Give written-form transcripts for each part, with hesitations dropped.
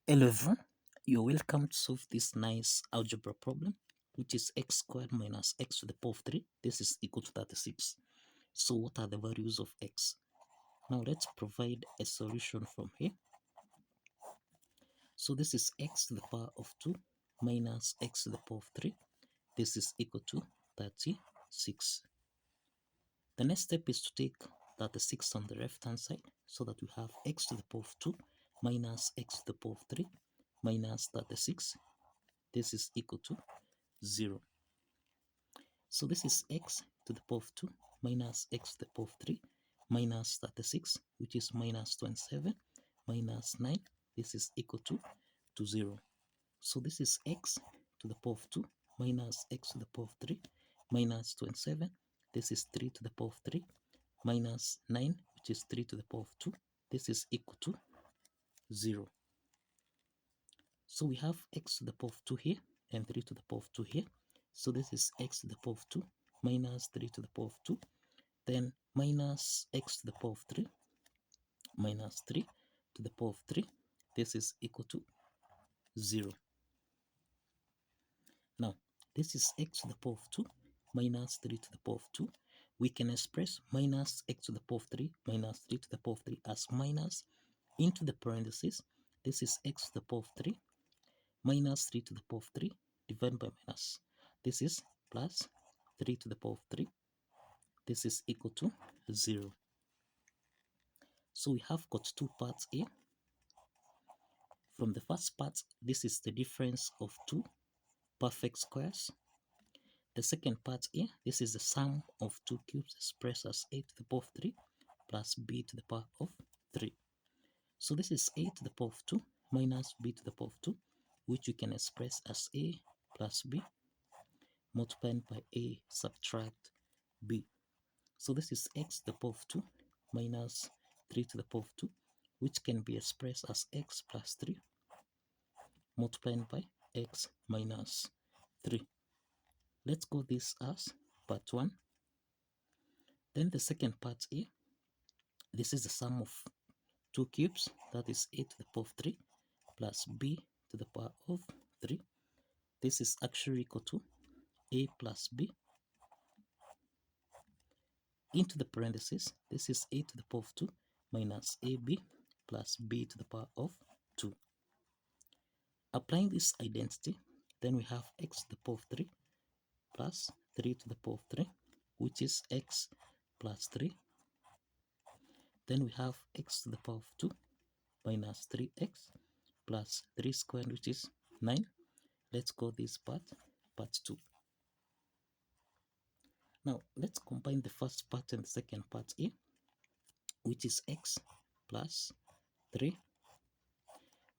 11, you're welcome to solve this nice algebra problem, which is x squared minus x to the power of 3. This is equal to 36. So what are the values of x? Now let's provide a solution from here. So this is x to the power of 2 minus x to the power of 3. This is equal to 36. The next step is to take 36 on the left hand side so that we have x to the power of 2 minus x to the power of 3 minus 36. This is equal to 0. So this is x to the power of 2 minus x to the power of 3 minus 36, which is minus 27 minus 9. This is equal to 0. So this is x to the power of 2 minus x to the power of 3 minus 27. This is 3 to the power of 3 minus 9, which is 3 to the power of 2. This is equal to 0. So we have x to the power of 2 here and 3 to the power of 2 here. So this is x to the power of 2 minus 3 to the power of 2. Then minus x to the power of 3 minus 3 to the power of 3. This is equal to 0. Now, this is x to the power of 2 minus 3 to the power of 2. We can express minus x to the power of 3 minus 3 to the power of 3 as minus into the parentheses. This is x to the power of 3 minus 3 to the power of 3 divided by minus. This is plus 3 to the power of 3. This is equal to 0. So we have got two parts here. From the first part, this is the difference of two perfect squares. The second part here, this is the sum of two cubes expressed as a to the power of 3 plus b to the power of 3. So this is a to the power of 2 minus b to the power of 2, which you can express as a plus b multiplied by a subtract b. So this is x to the power of 2 minus 3 to the power of 2, which can be expressed as x plus 3 multiplied by x minus 3. Let's go this as part 1. Then the second part here, this is the sum of two cubes, that is a to the power of 3 plus b to the power of 3. This is actually equal to a plus b into the parentheses. This is a to the power of 2 minus ab plus b to the power of 2. Applying this identity, then we have x to the power of 3 plus 3 to the power of 3, which is x plus 3. Then we have x to the power of 2 minus 3x plus 3 squared, which is 9. Let's go this part 2. Now let's combine the first part and the second part here, which is x plus 3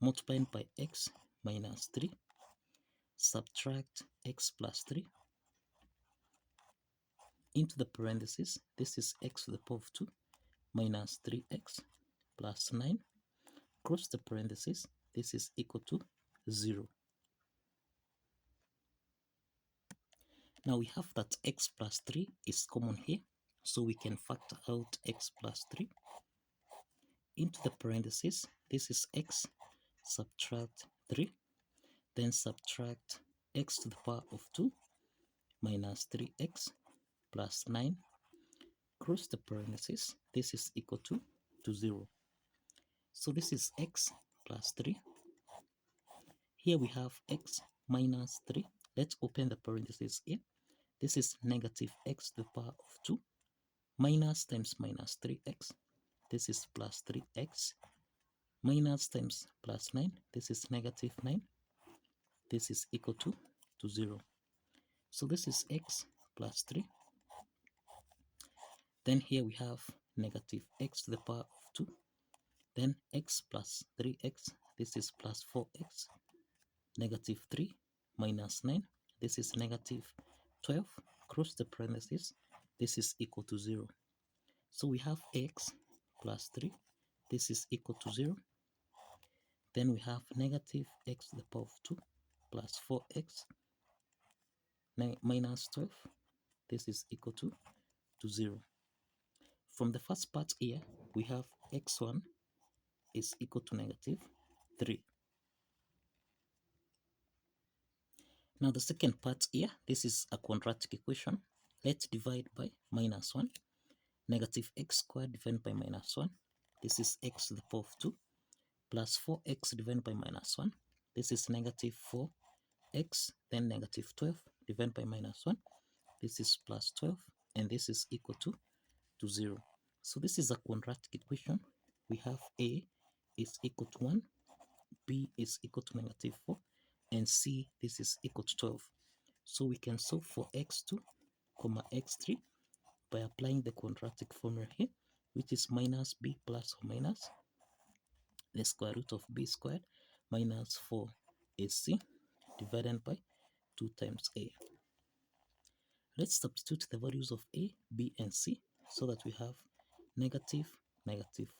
multiplied by x minus 3 subtract x plus 3 into the parentheses. This is x to the power of 2 minus 3x plus 9 cross the parentheses. This is equal to 0. Now we have that x plus 3 is common here, so we can factor out x plus 3 into the parentheses. This is x subtract 3, then subtract x to the power of 2 minus 3x plus 9 cross the parentheses. This is equal to 0. So this is x plus 3. Here we have x minus 3. Let's open the parentheses here. This is negative x to the power of 2 minus times minus 3x. This is plus 3x minus times plus 9. This is negative 9. This is equal to 0. So this is x plus 3. Then here we have negative x to the power of 2. Then x plus 3x. This is plus 4x. Negative 3 minus 9. This is negative 12. Cross the parentheses. This is equal to 0. So we have x plus 3. This is equal to 0. Then we have negative x to the power of 2 plus 4x minus 12. This is equal to 0. From the first part here, we have x1 is equal to negative 3. Now the second part here, this is a quadratic equation. Let's divide by minus 1. Negative x squared divided by minus 1. This is x to the power of 2 plus 4x divided by minus 1. This is negative 4x, then negative 12 divided by minus 1. This is plus 12, and this is equal to 0. So this is a quadratic equation. We have a is equal to 1, b is equal to negative 4, and c, this is equal to 12. So we can solve for x2, x3 by applying the quadratic formula here, which is minus b plus or minus the square root of b squared minus 4ac divided by 2 times a. Let's substitute the values of a, b, and c so that we have negative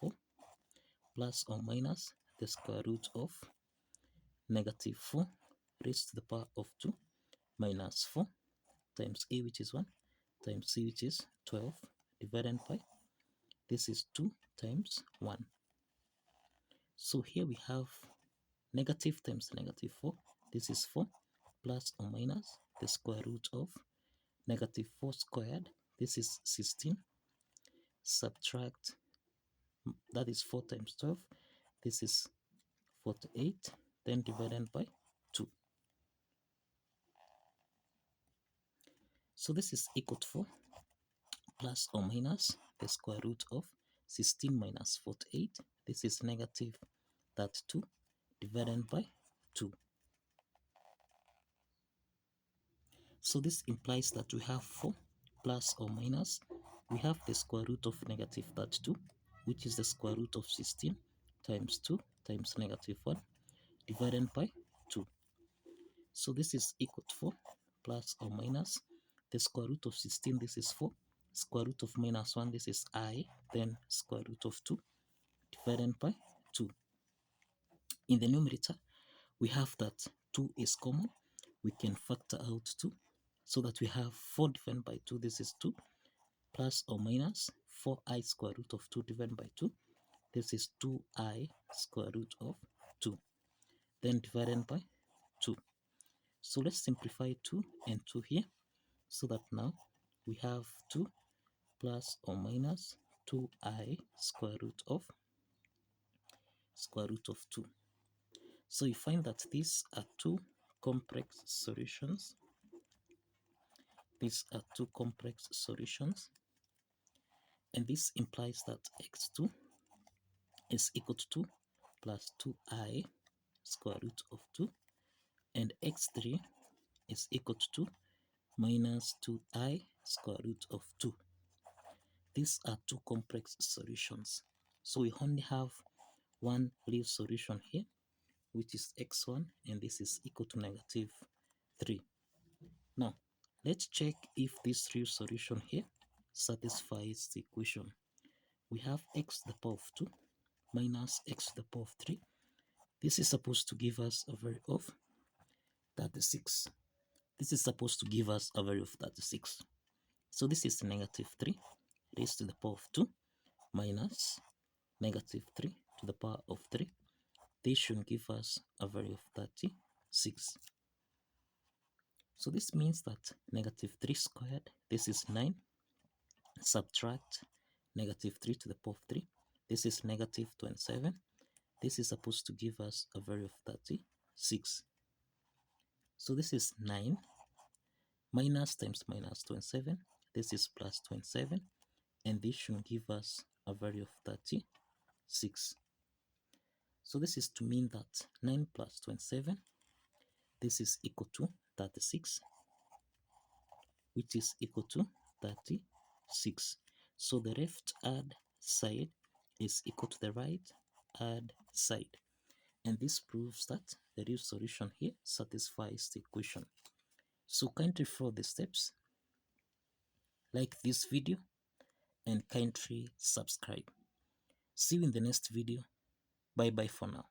4 plus or minus the square root of negative 4 raised to the power of 2 minus 4 times a, which is 1, times c, which is 12, divided by, this is 2 times 1. So here we have negative times negative 4, this is 4, plus or minus the square root of negative 4 squared, this is 16, subtract, that is 4 times 12, this is 48, then divided by 2. So this is equal to 4 plus or minus the square root of 16 minus 48. This is negative 32 divided by 2. So this implies that we have 4 plus or minus, we have the square root of negative 32, which is the square root of 16 times 2 times negative 1 divided by 2. So this is equal to 4 plus or minus the square root of 16, this is 4, square root of minus 1, this is I, then square root of 2 divided by 2. In the numerator, we have that 2 is common. We can factor out 2 so that we have 4 divided by 2, this is 2, plus or minus 4i square root of 2 divided by 2, this is 2i square root of 2, then divided by 2. So let's simplify 2 and 2 here, so that now we have 2 plus or minus 2i square root of 2. So you find that these are two complex solutions. These are two complex solutions, and this implies that x2 is equal to 2 plus 2i square root of 2, and x3 is equal to 2 minus 2i square root of 2. These are two complex solutions. So we only have one real solution here, which is x1, and this is equal to negative 3. Now, let's check if this real solution here satisfies the equation. We have x to the power of 2 minus x to the power of 3. This is supposed to give us a value of 36. This is supposed to give us a value of 36. So this is negative 3 raised to the power of 2 minus negative 3 to the power of 3. This should give us a value of 36. So this means that negative 3 squared, this is 9, subtract negative 3 to the power of 3, this is negative 27. This is supposed to give us a value of 36. So this is 9 minus times minus 27, this is plus 27, and this should give us a value of 36. So this is to mean that 9 plus 27, this is equal to 36, which is equal to 36. So the left hand side is equal to the right hand side. And this proves that the real solution here satisfies the equation. So kindly follow the steps, like this video, and kindly subscribe. See you in the next video. Bye bye for now.